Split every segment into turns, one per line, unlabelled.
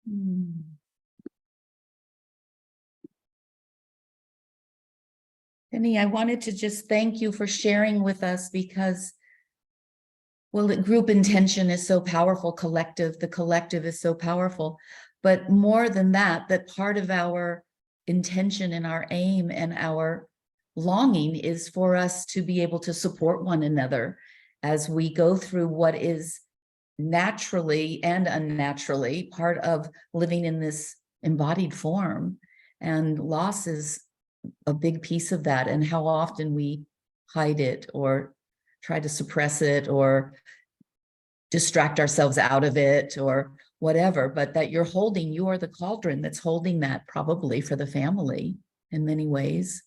Hmm. Penny, I wanted to just thank you for sharing with us because, well, the group intention is so powerful, the collective is so powerful. But more than that, that part of our intention and our aim and our longing is for us to be able to support one another as we go through what is naturally and unnaturally part of living in this embodied form. And loss is a big piece of that, and how often we hide it or try to suppress it or distract ourselves out of it or whatever, but that you are the cauldron that's holding that probably for the family in many ways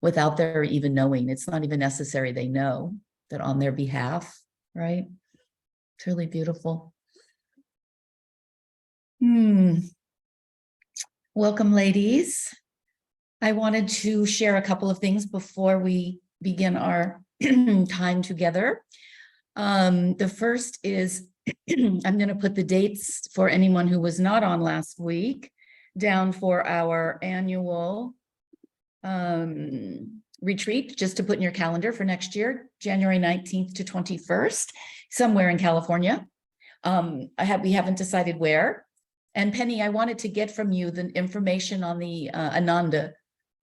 without their even knowing. It's not even necessary they know that on their behalf, right? It's really beautiful. Welcome, ladies. I wanted to share a couple of things before we begin our time together. The first is I'm going to put the dates for anyone who was not on last week down for our annual retreat, just to put in your calendar for next year, January 19th to 21st, somewhere in California. We haven't decided where. And Penny, I wanted to get from you the information on the Ananda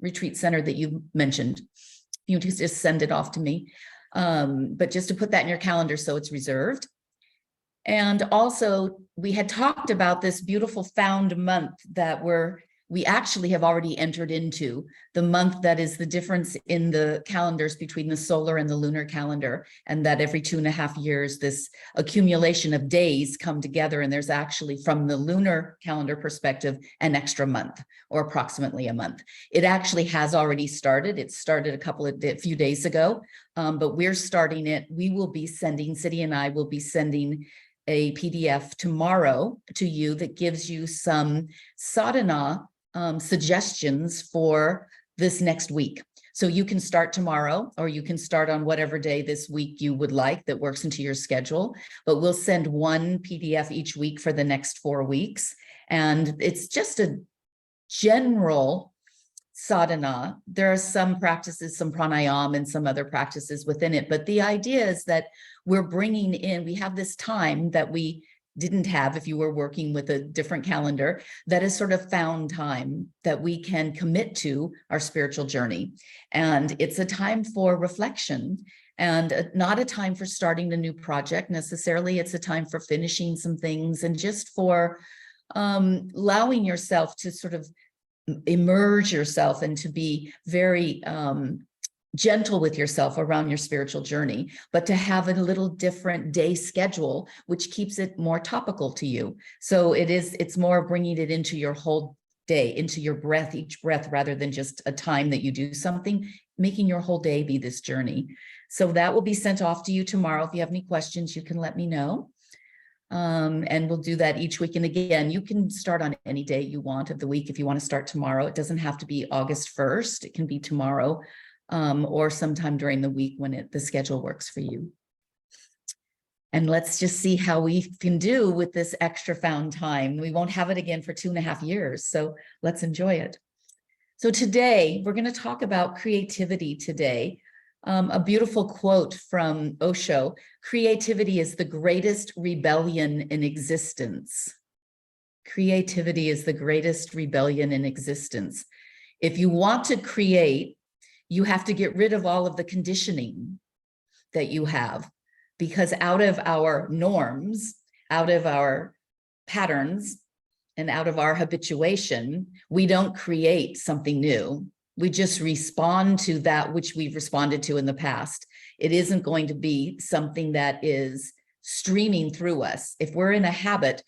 Retreat Center that you mentioned. You just send it off to me. But just to put that in your calendar so it's reserved. And also, we had talked about this beautiful found month that we actually have already entered into, the month that is the difference in the calendars between the solar and the lunar calendar, and that every 2.5 years, this accumulation of days come together, and there's actually, from the lunar calendar perspective, an extra month, or approximately a month. It actually has already started. It started a few days ago, but we're starting it. We will be sending, City and I will be sending a PDF tomorrow to you that gives you some sadhana suggestions for this next week. So you can start tomorrow, or you can start on whatever day this week you would like that works into your schedule. But we'll send one PDF each week for the next 4 weeks. And it's just a general sadhana. There are some practices, some pranayama and some other practices within it. But the idea is that we're bringing in, we have this time that we didn't have if you were working with a different calendar, that is sort of found time that we can commit to our spiritual journey. And it's a time for reflection, and not a time for starting a new project necessarily. It's a time for finishing some things and just for allowing yourself to sort of immerse yourself and to be very gentle with yourself around your spiritual journey, but to have a little different day schedule, which keeps it more topical to you. So it's more bringing it into your whole day, into your breath, each breath, rather than just a time that you do something, making your whole day be this journey. So that will be sent off to you tomorrow. If you have any questions, you can let me know. And we'll do that each week. And again, you can start on any day you want of the week. If you want to start tomorrow, it doesn't have to be August 1st. It can be tomorrow. Or sometime during the week when the schedule works for you. And let's just see how we can do with this extra found time. We won't have it again for 2.5 years, so let's enjoy it. So today, we're going to talk about creativity today. A beautiful quote from Osho: "Creativity is the greatest rebellion in existence." Creativity is the greatest rebellion in existence. If you want to create, you have to get rid of all of the conditioning that you have, because out of our norms, out of our patterns, and out of our habituation, we don't create something new. We just respond to that which we've responded to in the past. It isn't going to be something that is streaming through us. If we're in a habit,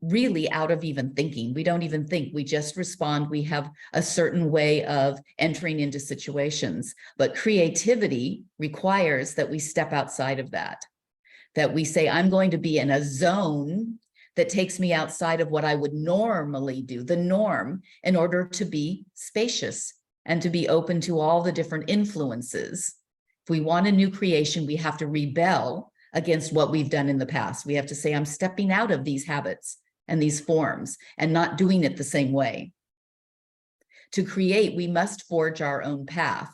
really out of even thinking, we don't even think, we just respond. We have a certain way of entering into situations, but creativity requires that we step outside of that we say, I'm going to be in a zone that takes me outside of what I would normally do, the norm, in order to be spacious and to be open to all the different influences. If we want a new creation, we have to rebel against what we've done in the past. We have to say, I'm stepping out of these habits and these forms and not doing it the same way. To create, we must forge our own path.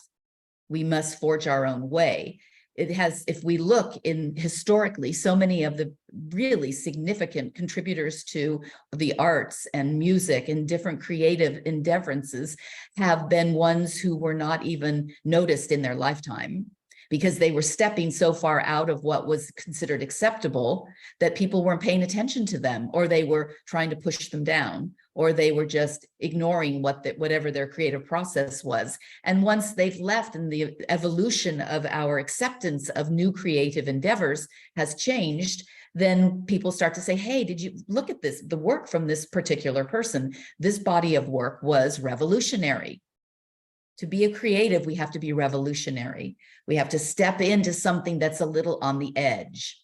We must forge our own way. It has, if we look in historically, so many of the really significant contributors to the arts and music and different creative endeavors have been ones who were not even noticed in their lifetime, because they were stepping so far out of what was considered acceptable that people weren't paying attention to them, or they were trying to push them down, or they were just ignoring whatever their creative process was. And once they've left and the evolution of our acceptance of new creative endeavors has changed, then people start to say, hey, did you look at this, the work from this particular person? This body of work was revolutionary. To be a creative, we have to be revolutionary. We have to step into something that's a little on the edge.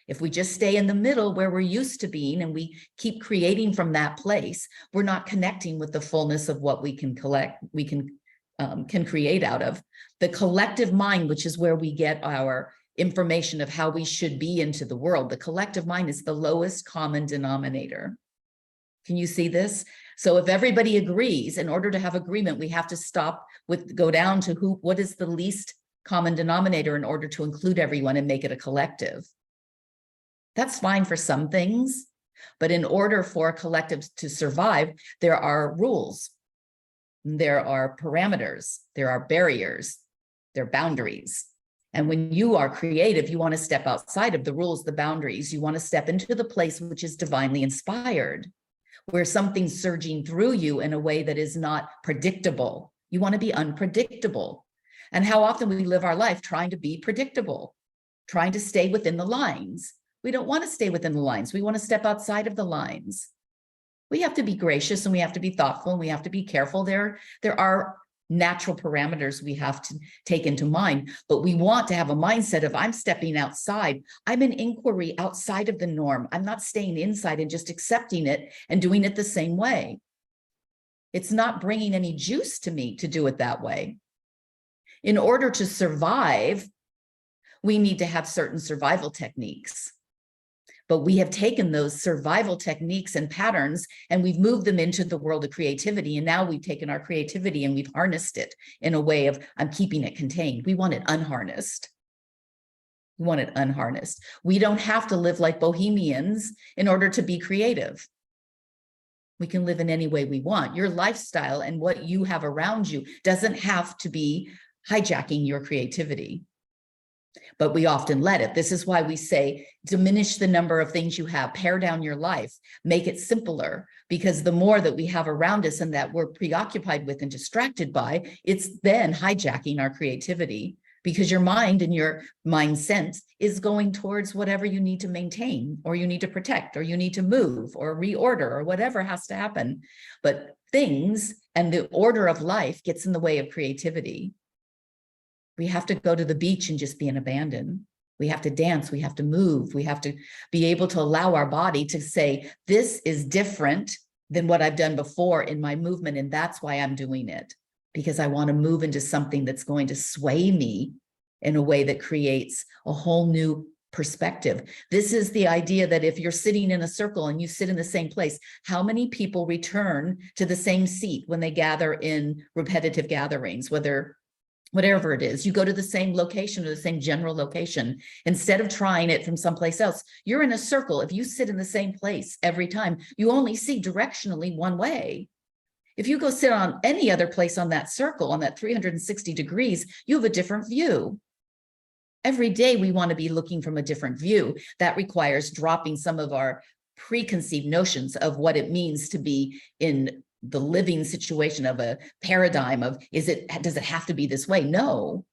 If we just stay in the middle where we're used to being and we keep creating from that place, we're not connecting with the fullness of what we can can create out of. The collective mind, which is where we get our information of how we should be into the world. The collective mind is the lowest common denominator. Can you see this? So if everybody agrees, in order to have agreement, we have to go down to what is the least common denominator in order to include everyone and make it a collective. That's fine for some things, but in order for a collective to survive, there are rules, there are parameters, there are barriers, there are boundaries. And when you are creative, you want to step outside of the rules, the boundaries. You want to step into the place which is divinely inspired, where something's surging through you in a way that is not predictable. You want to be unpredictable. And how often we live our life trying to be predictable, trying to stay within the lines. We don't want to stay within the lines. We want to step outside of the lines. We have to be gracious and we have to be thoughtful and we have to be careful. There are natural parameters we have to take into mind, but we want to have a mindset of I'm stepping outside. I'm in inquiry outside of the norm. I'm not staying inside and just accepting it and doing it the same way. It's not bringing any juice to me to do it that way. In order to survive, we need to have certain survival techniques. But we have taken those survival techniques and patterns and we've moved them into the world of creativity. And now we've taken our creativity and we've harnessed it in a way of, I'm keeping it contained. We want it unharnessed. We want it unharnessed. We don't have to live like bohemians in order to be creative. We can live in any way we want. Your lifestyle and what you have around you doesn't have to be hijacking your creativity. But we often let it. This is why we say, diminish the number of things you have, pare down your life, make it simpler, because the more that we have around us and that we're preoccupied with and distracted by, it's then hijacking our creativity, because your mind and your mind sense is going towards whatever you need to maintain, or you need to protect, or you need to move, or reorder, or whatever has to happen. But things and the order of life gets in the way of creativity. We have to go to the beach and just be in abandon. We have to dance, we have to move, we have to be able to allow our body to say, this is different than what I've done before in my movement, and that's why I'm doing it, because I want to move into something that's going to sway me in a way that creates a whole new perspective. This is the idea that if you're sitting in a circle and you sit in the same place, how many people return to the same seat when they gather in repetitive gatherings, whatever it is, you go to the same location or the same general location, instead of trying it from someplace else. You're in a circle. If you sit in the same place every time, you only see directionally one way. If you go sit on any other place on that circle, on that 360 degrees, you have a different view. Every day we want to be looking from a different view. That requires dropping some of our preconceived notions of what it means to be in the living situation of a paradigm of, does it have to be this way? No,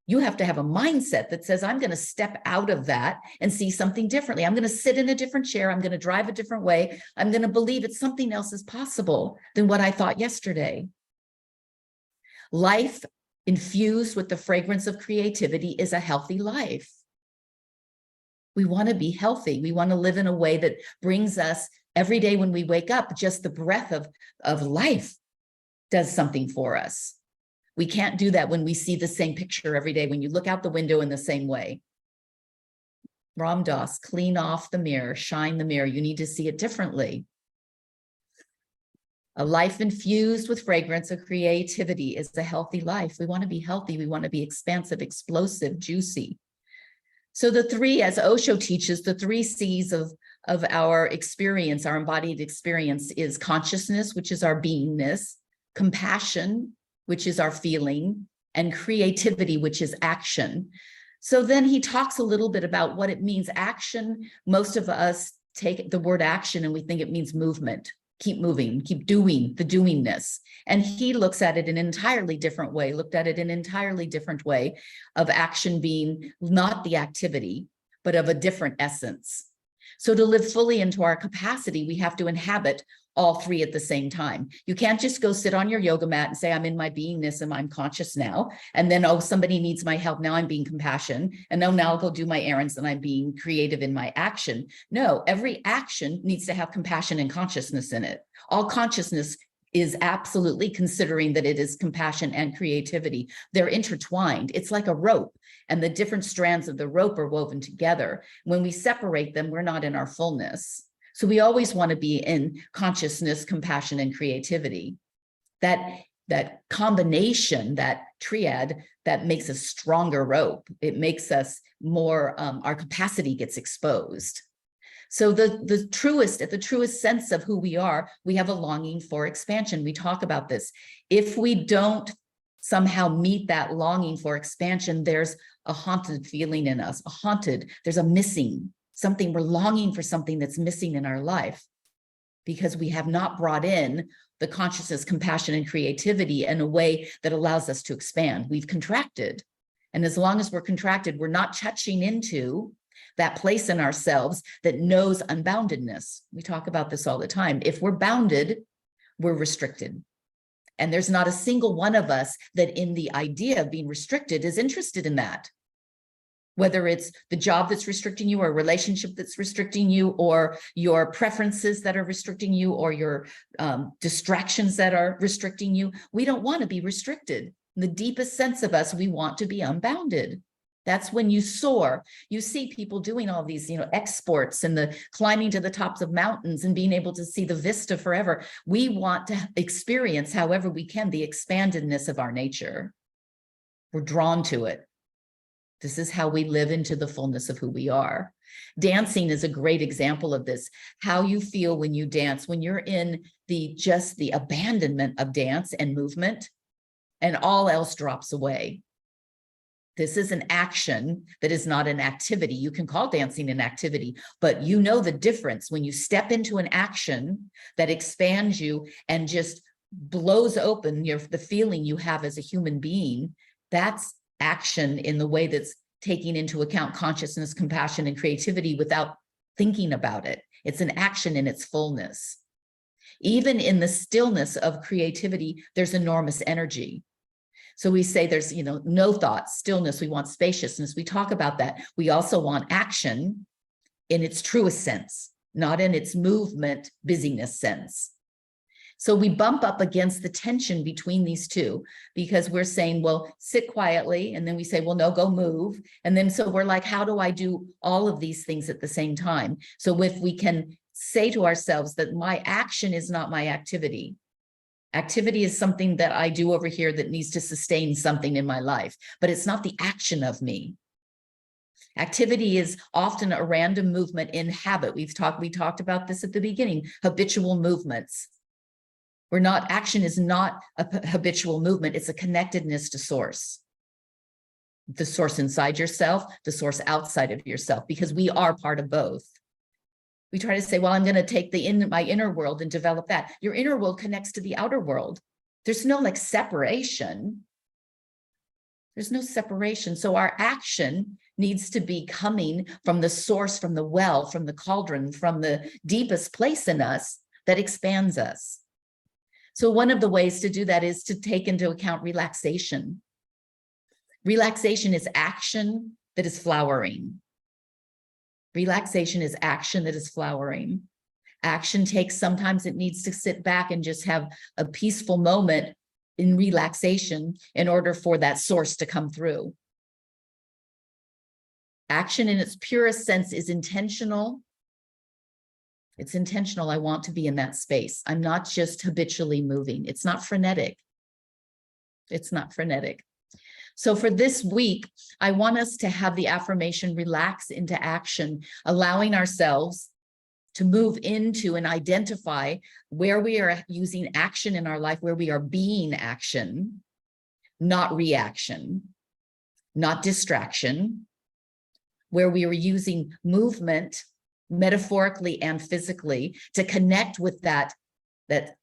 you have to have a mindset that says, I'm going to step out of that and see something differently. I'm going to sit in a different chair. I'm going to drive a different way. I'm going to believe that something else is possible than what I thought yesterday. Life infused with the fragrance of creativity is a healthy life. We want to be healthy. We want to live in a way that brings us every day when we wake up, just the breath of life does something for us. We can't do that when we see the same picture every day, when you look out the window in the same way. Ram Dass, clean off the mirror, shine the mirror. You need to see it differently. A life infused with fragrance of creativity is a healthy life. We want to be healthy. We want to be expansive, explosive, juicy. So the three, as Osho teaches, the three C's of our experience, our embodied experience, is consciousness, which is our beingness, compassion, which is our feeling, and creativity, which is action. So then he talks a little bit about what it means. Action, most of us take the word action and we think it means movement. Keep moving, keep doing, the doingness. And he looks at it in an entirely different way, looked at it in an entirely different way of action being not the activity, but of a different essence. So to live fully into our capacity, we have to inhabit all three at the same time. You can't just go sit on your yoga mat and say, I'm in my beingness and I'm conscious now. And then, oh, somebody needs my help. Now I'm being compassion. And now I'll go do my errands and I'm being creative in my action. No, every action needs to have compassion and consciousness in it. All consciousness is absolutely considering that it is compassion and creativity. They're intertwined. It's like a rope, and the different strands of the rope are woven together. When we separate them, we're not in our fullness. So we always want to be in consciousness, compassion, and creativity. That combination, that triad, that makes a stronger rope. It makes us more, our capacity gets exposed. So the truest sense of who we are, we have a longing for expansion. We talk about this. If we don't somehow meet that longing for expansion, there's a haunted feeling in us, there's a missing, something, we're longing for something that's missing in our life because we have not brought in the consciousness, compassion, and creativity in a way that allows us to expand. We've contracted. And as long as we're contracted, we're not touching into that place in ourselves that knows unboundedness. We talk about this all the time. If we're bounded, we're restricted. And there's not a single one of us that in the idea of being restricted is interested in that. Whether it's the job that's restricting you or a relationship that's restricting you or your preferences that are restricting you or your distractions that are restricting you, we don't want to be restricted. In the deepest sense of us, we want to be unbounded. That's when you soar. You see people doing all these, exports and the climbing to the tops of mountains and being able to see the vista forever. We want to experience, however we can, the expandedness of our nature. We're drawn to it. This is how we live into the fullness of who we are. Dancing is a great example of this. How you feel when you dance, when you're in just the abandonment of dance and movement, and all else drops away. This is an action that is not an activity. You can call dancing an activity, but you know the difference when you step into an action that expands you and just blows open the feeling you have as a human being. That's action in the way that's taking into account consciousness, compassion, and creativity without thinking about it. It's an action in its fullness. Even in the stillness of creativity, there's enormous energy. So we say there's, no thoughts, stillness, we want spaciousness. We talk about that. We also want action in its truest sense, not in its movement, busyness sense. So we bump up against the tension between these two because we're saying, well, sit quietly. And then we say, well, no, go move. And then so we're like, how do I do all of these things at the same time? So if we can say to ourselves that my action is not my activity. Activity is something that I do over here that needs to sustain something in my life, but it's not the action of me. Activity is often a random movement in habit. We talked about this at the beginning, habitual movements. Action is not a habitual movement. It's a connectedness to source. The source inside yourself, the source outside of yourself, because we are part of both. We try to say, well, I'm going to take my inner world and develop that. Your inner world connects to the outer world. There's no separation. There's no separation. So our action needs to be coming from the source, from the well, from the cauldron, from the deepest place in us that expands us. So one of the ways to do that is to take into account relaxation. Relaxation is action that is flowering. Relaxation is action that is flowering. Action sometimes it needs to sit back and just have a peaceful moment in relaxation in order for that source to come through. Action in its purest sense is intentional. It's intentional. I want to be in that space. I'm not just habitually moving. It's not frenetic. It's not frenetic. So for this week, I want us to have the affirmation relax into action, allowing ourselves to move into and identify where we are using action in our life, where we are being action, not reaction, not distraction, where we are using movement metaphorically and physically to connect with that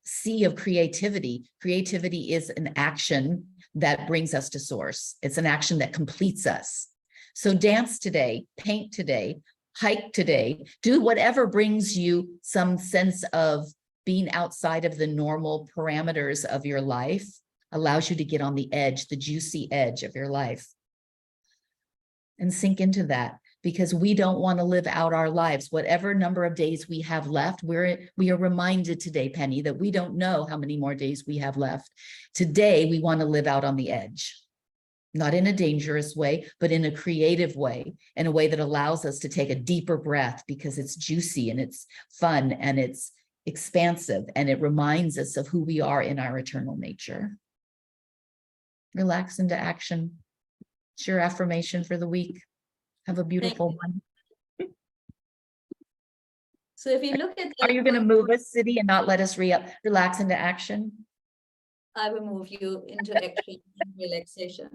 sea of creativity. Creativity is an action that brings us to source. It's an action that completes us. So dance today, paint today, hike today, do whatever brings you some sense of being outside of the normal parameters of your life, allows you to get on the edge, the juicy edge of your life. And sink into that, because we don't want to live out our lives. Whatever number of days we have left, we are reminded today, Penny, that we don't know how many more days we have left. Today, we want to live out on the edge, not in a dangerous way, but in a creative way, in a way that allows us to take a deeper breath because it's juicy and it's fun and it's expansive and it reminds us of who we are in our eternal nature. Relax into action. It's your affirmation for the week. Have a beautiful one.
So if you look at
Are you going to move us, City, and not let us relax into action?
I will move you into action and relaxation.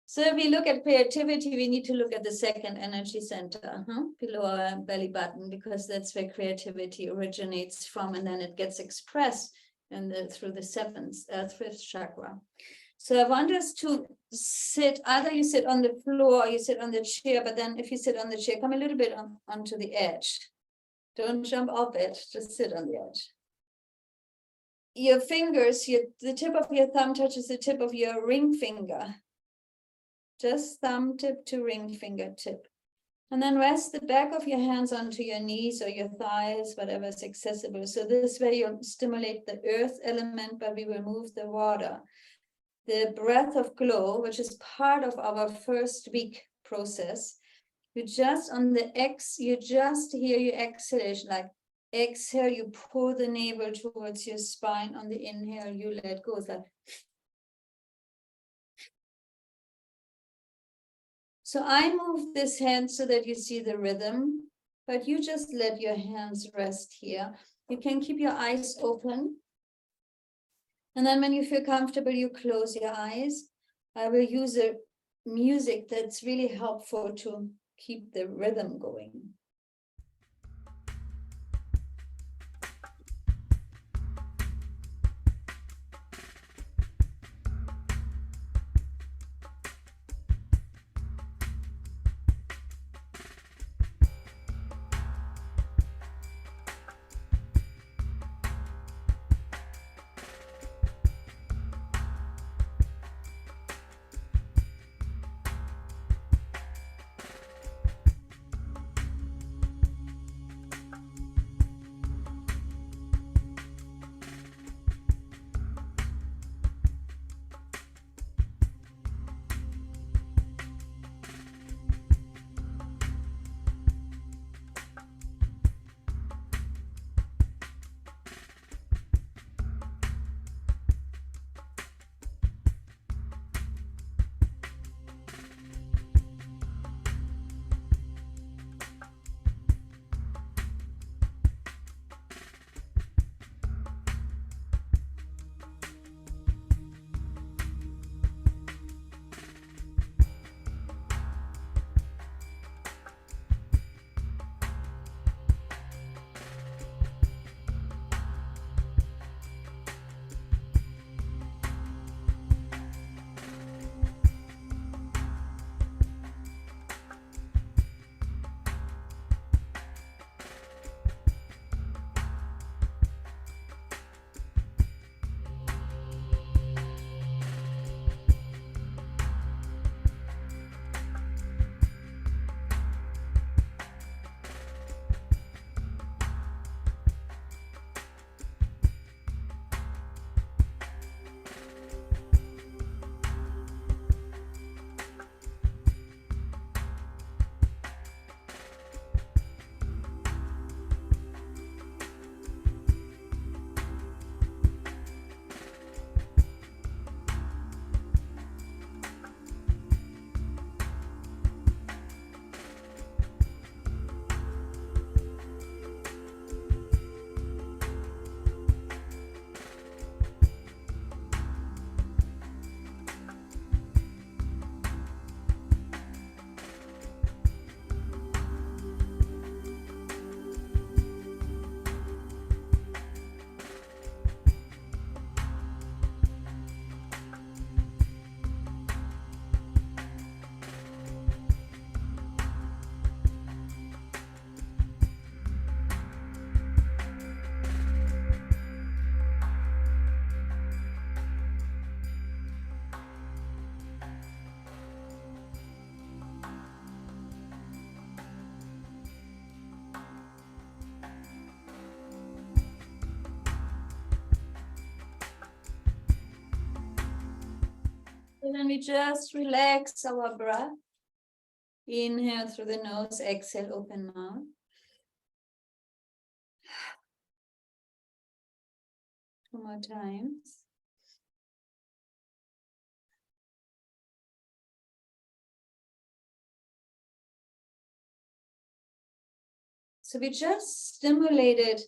So if we look at creativity, we need to look at the second energy center below our belly button, because that's where creativity originates from, and then it gets expressed through the fifth chakra. So I want us to sit, either you sit on the floor or you sit on the chair, but then if you sit on the chair, come a little bit onto the edge. Don't jump off it, just sit on the edge. Your fingers, the tip of your thumb touches the tip of your ring finger. Just thumb tip to ring finger tip. And then rest the back of your hands onto your knees or your thighs, whatever is accessible. So this way you'll stimulate the earth element, but we will move the water. The breath of glow, which is part of our first week process. You just on the you just hear your exhalation, like exhale, you pull the navel towards your spine. On the inhale, you let go. It's like, so I move this hand so that you see the rhythm, but you just let your hands rest here. You can keep your eyes open. And then when you feel comfortable, you close your eyes. I will use a music that's really helpful to keep the rhythm going. And then we just relax our breath. Inhale through the nose, exhale, open mouth. Two more times. So we just stimulated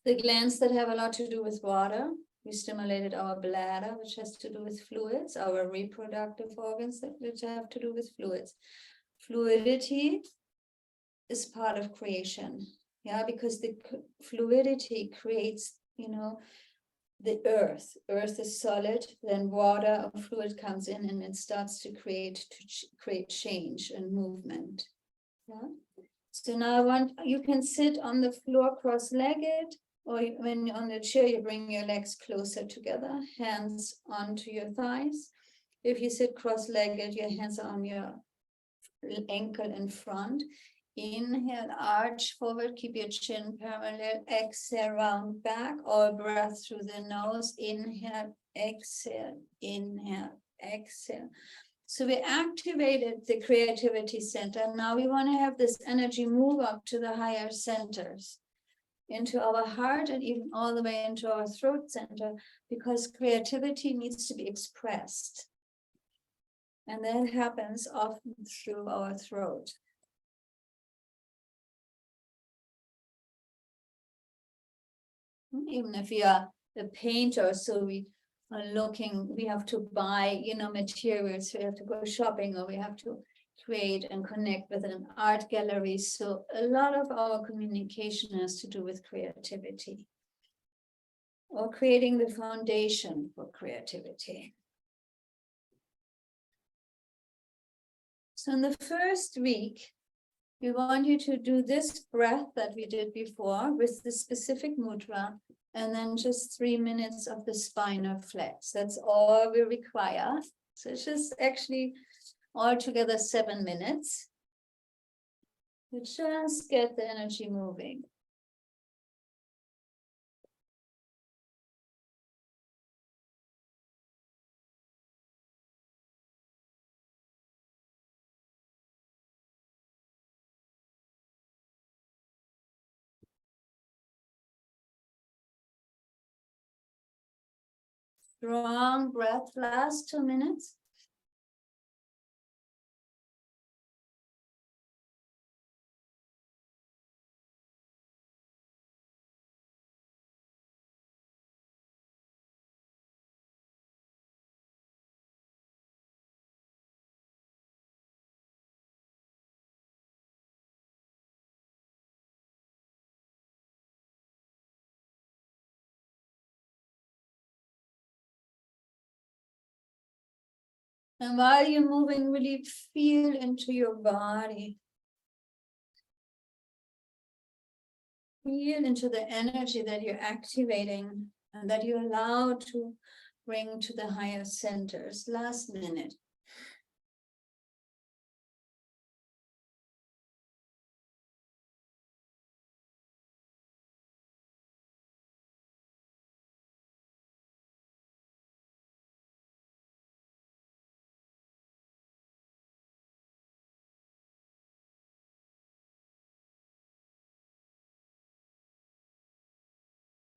the glands that have a lot to do with water. We stimulated our bladder, which has to do with fluids, our reproductive organs which have to do with fluids. Fluidity is part of creation, yeah, because the fluidity creates, the earth. Earth is solid, then water or fluid comes in and it starts to create change and movement. Yeah. So now you can sit on the floor cross-legged, or when you're on the chair, you bring your legs closer together, hands onto your thighs. If you sit cross-legged, your hands are on your ankle in front. Inhale, arch forward, keep your chin parallel. Exhale, round back, all breath through the nose. Inhale, exhale, inhale, exhale. So we activated the creativity center. Now we want to have this energy move up to the higher centers, into our heart and even all the way into our throat center, because creativity needs to be expressed. And that happens often through our throat. Even if you are a painter, so we have to buy, materials, we have to go shopping, or we have to create and connect with an art gallery. So a lot of our communication has to do with creativity, or creating the foundation for creativity. So in the first week, we want you to do this breath that we did before with the specific mudra, and then just 3 minutes of the spinal flex. That's all we require. So it's just actually altogether 7 minutes. You just get the energy moving. Strong breath, last 2 minutes. And while you're moving, really feel into your body. Feel into the energy that you're activating and that you allow to bring to the higher centers. Last minute.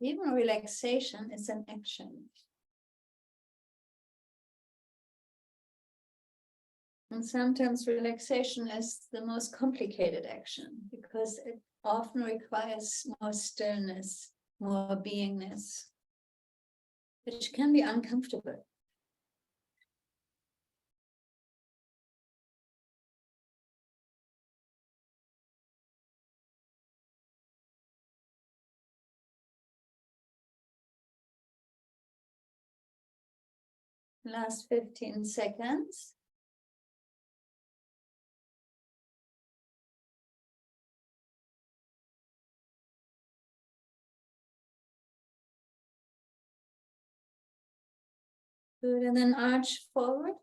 Even relaxation is an action. And sometimes relaxation is the most complicated action because it often requires more stillness, more beingness, which can be uncomfortable. Last 15 seconds. Good, and then arch forward.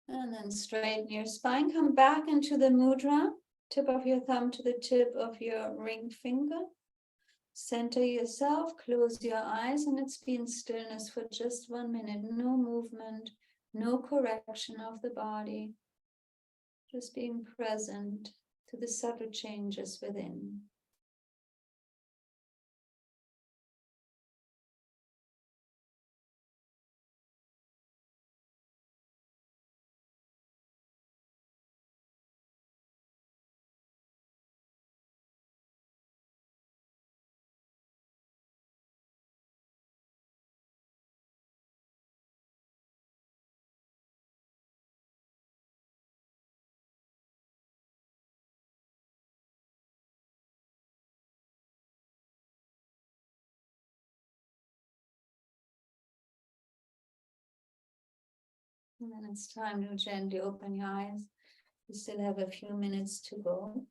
And then straighten your spine, come back into the mudra, tip of your thumb to the tip of your ring finger. center yourself, close your eyes, and let's be in stillness for just 1 minute. No movement, no correction of the body. Just being present to the subtle changes within. And then it's time to gently open your eyes. We still have a few minutes to go.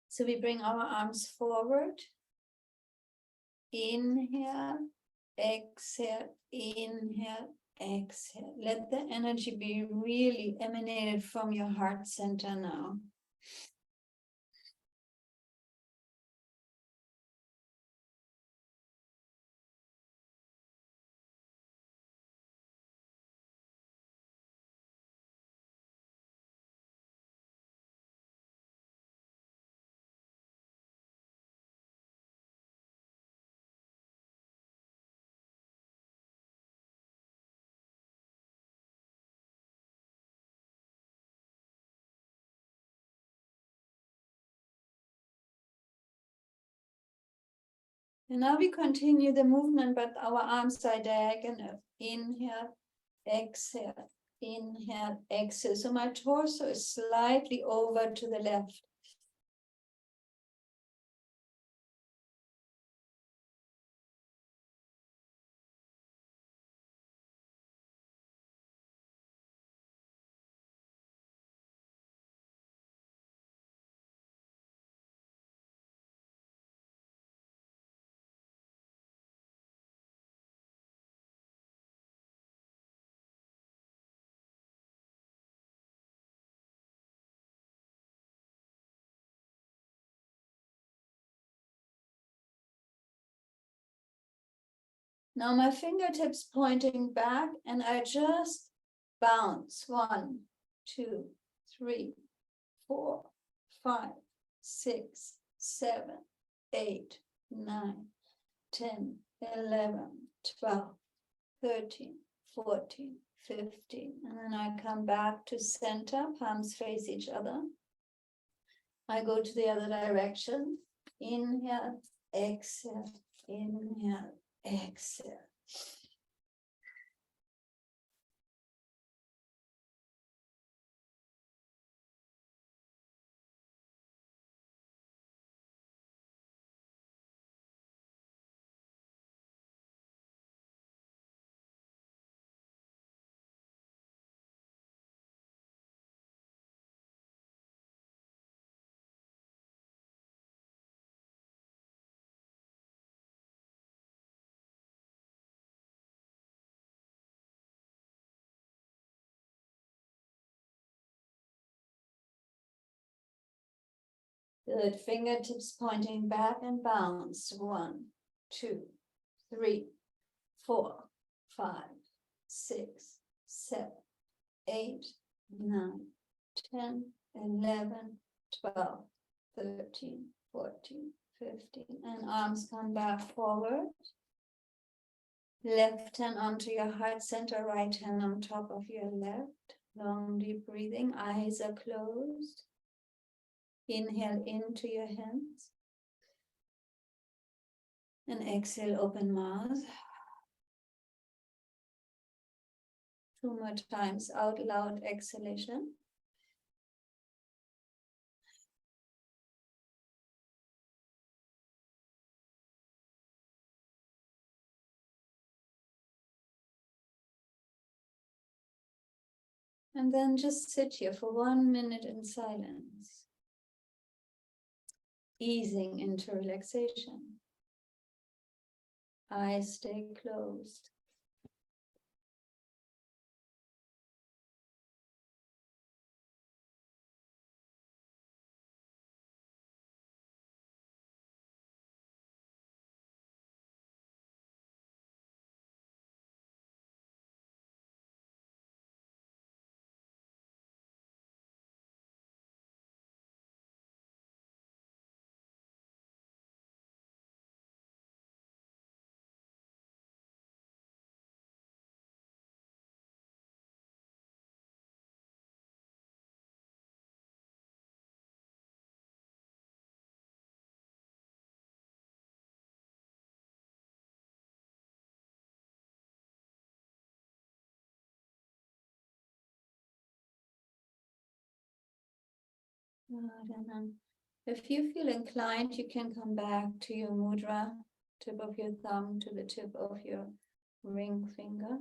So we bring our arms forward. Inhale, exhale, inhale, exhale. Let the energy be really emanated from your heart center now. And now we continue the movement, but our arms are diagonal. Inhale, exhale, inhale, exhale. So my torso is slightly over to the left. Now my fingertips pointing back, and I just bounce. 1, 2, 3, 4, 5, 6, 7, 8, 9, 10, 11, 12, 13, 14, 15. And then I come back to center, palms face each other. I go to the other direction. Inhale, exhale, inhale, exhale. Good. Fingertips pointing back and bounce. 1, 2, 3, 4, 5, 6, 7, 8, 9, 10, 11, 12, 13, 14, 15. And arms come back forward. Left hand onto your heart center, right hand on top of your left. Long, deep breathing. Eyes are closed. Inhale into your hands. And exhale, open mouth. 2 more times out loud exhalation. And then just sit here for 1 minute in silence, easing into relaxation. Eyes stay closed. Good. And then if you feel inclined, you can come back to your mudra, tip of your thumb to the tip of your ring finger.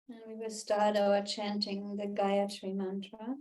And we will start our chanting the Gayatri mantra.